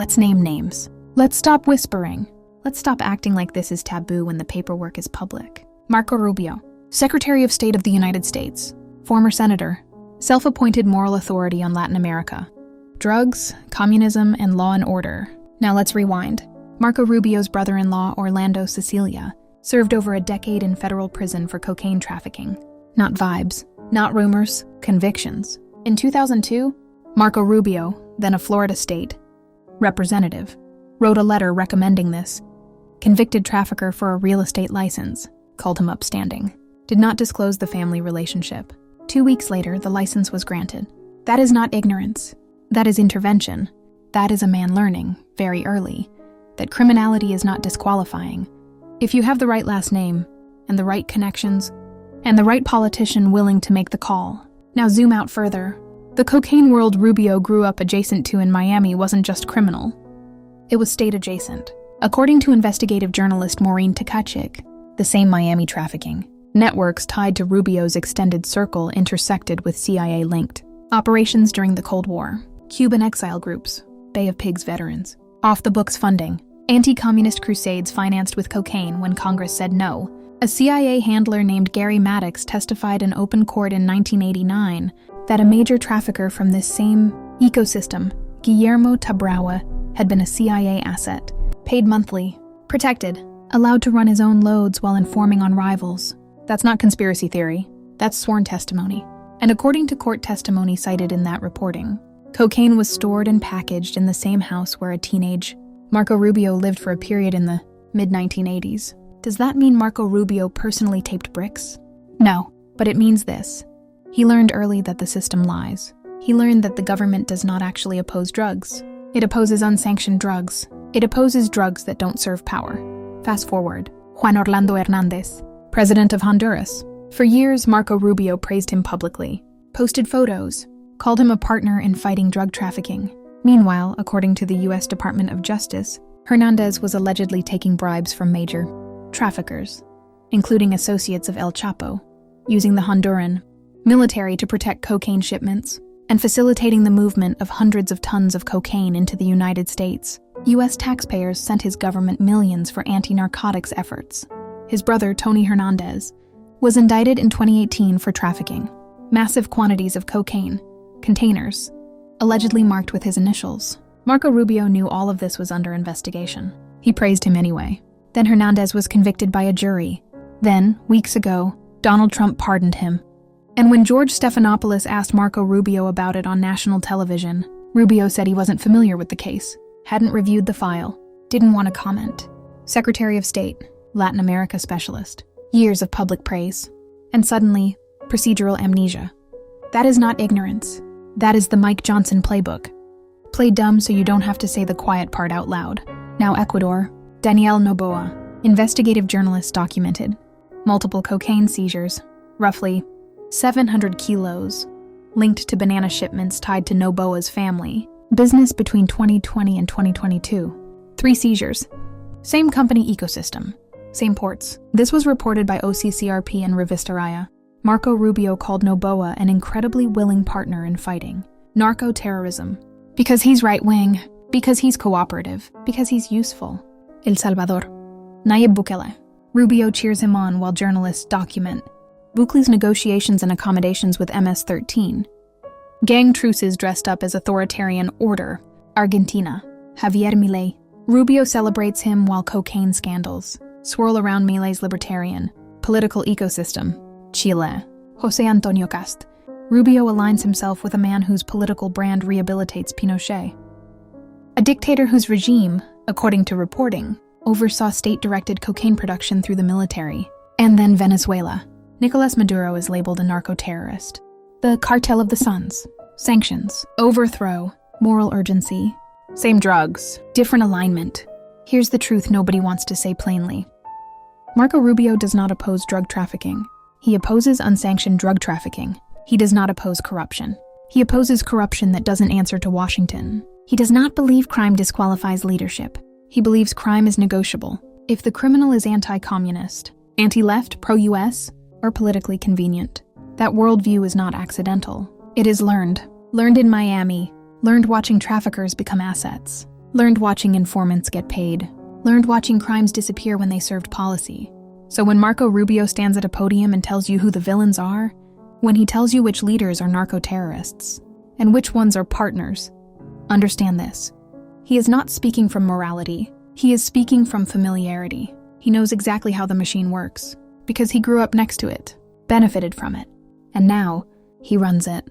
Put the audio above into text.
Let's name names. Let's stop whispering. Let's stop acting like this is taboo when the paperwork is public. Marco Rubio, Secretary of State of the United States, former senator, self-appointed moral authority on Latin America. Drugs, communism, and law and order. Now let's rewind. Marco Rubio's brother-in-law, Orlando Cicilia, served over a decade in federal prison for cocaine trafficking. Not vibes, not rumors, convictions. In 2002, Marco Rubio, then a Florida state representative, wrote a letter recommending this convicted trafficker for a real estate license, called him upstanding, did not disclose the family relationship. 2 weeks later, the license was granted. That is not ignorance. That is intervention. That is a man learning, very early, that criminality is not disqualifying. If you have the right last name, and the right connections, and the right politician willing to make the call. Now zoom out further. The cocaine world Rubio grew up adjacent to in Miami wasn't just criminal. It was state adjacent. According to investigative journalist Maureen Tkachuk, the same Miami trafficking networks tied to Rubio's extended circle intersected with CIA-linked operations during the Cold War, Cuban exile groups, Bay of Pigs veterans, off-the-books funding, anti-communist crusades financed with cocaine when Congress said no. A CIA handler named Gary Maddox testified in open court in 1989 that a major trafficker from this same ecosystem, Guillermo Tabraua, had been a CIA asset, paid monthly, protected, allowed to run his own loads while informing on rivals. That's not conspiracy theory, that's sworn testimony. And according to court testimony cited in that reporting, cocaine was stored and packaged in the same house where a teenage Marco Rubio lived for a period in the mid-1980s. Does that mean Marco Rubio personally taped bricks? No, but it means this. He learned early that the system lies. He learned that the government does not actually oppose drugs. It opposes unsanctioned drugs. It opposes drugs that don't serve power. Fast forward. Juan Orlando Hernández, president of Honduras. For years, Marco Rubio praised him publicly, posted photos, called him a partner in fighting drug trafficking. Meanwhile, according to the U.S. Department of Justice, Hernández was allegedly taking bribes from major traffickers, including associates of El Chapo, using the Honduran military to protect cocaine shipments, and facilitating the movement of hundreds of tons of cocaine into the United States. U.S. taxpayers sent his government millions for anti-narcotics efforts. His brother, Tony Hernández, was indicted in 2018 for trafficking massive quantities of cocaine, containers, allegedly marked with his initials. Marco Rubio knew all of this was under investigation. He praised him anyway. Then Hernández was convicted by a jury. Then, weeks ago, Donald Trump pardoned him. And when George Stephanopoulos asked Marco Rubio about it on national television, Rubio said he wasn't familiar with the case, hadn't reviewed the file, didn't want to comment. Secretary of State, Latin America specialist, years of public praise, and suddenly, procedural amnesia. That is not ignorance. That is the Mike Johnson playbook. Play dumb so you don't have to say the quiet part out loud. Now Ecuador, Daniel Noboa, investigative journalist, documented multiple cocaine seizures, roughly 700 kilos, linked to banana shipments tied to Noboa's family, business between 2020 and 2022. 3 seizures. Same company ecosystem. Same ports. This was reported by OCCRP and Revista Raya. Marco Rubio called Noboa an incredibly willing partner in fighting narco-terrorism. Because he's right-wing, because he's cooperative, because he's useful. El Salvador. Nayib Bukele. Rubio cheers him on while journalists document Bukele's negotiations and accommodations with MS-13. Gang truces dressed up as authoritarian order. Argentina. Javier Milei. Rubio celebrates him while cocaine scandals swirl around Milei's libertarian political ecosystem. Chile. José Antonio Cast. Rubio aligns himself with a man whose political brand rehabilitates Pinochet. A dictator whose regime, according to reporting, oversaw state-directed cocaine production through the military. And then Venezuela. Nicolas Maduro is labeled a narco-terrorist. The cartel of the suns. Sanctions. Overthrow. Moral urgency. Same drugs. Different alignment. Here's the truth nobody wants to say plainly. Marco Rubio does not oppose drug trafficking. He opposes unsanctioned drug trafficking. He does not oppose corruption. He opposes corruption that doesn't answer to Washington. He does not believe crime disqualifies leadership. He believes crime is negotiable. If the criminal is anti-communist, anti-left, pro-US, or politically convenient, that worldview is not accidental. It is learned. Learned in Miami. Learned watching traffickers become assets. learned watching informants get paid, learned watching crimes disappear when they served policy. So when Marco Rubio stands at a podium and tells you who the villains are, when he tells you which leaders are narco-terrorists, and which ones are partners, understand this. He is not speaking from morality. He is speaking from familiarity. He knows exactly how the machine works, because he grew up next to it, benefited from it, and now he runs it.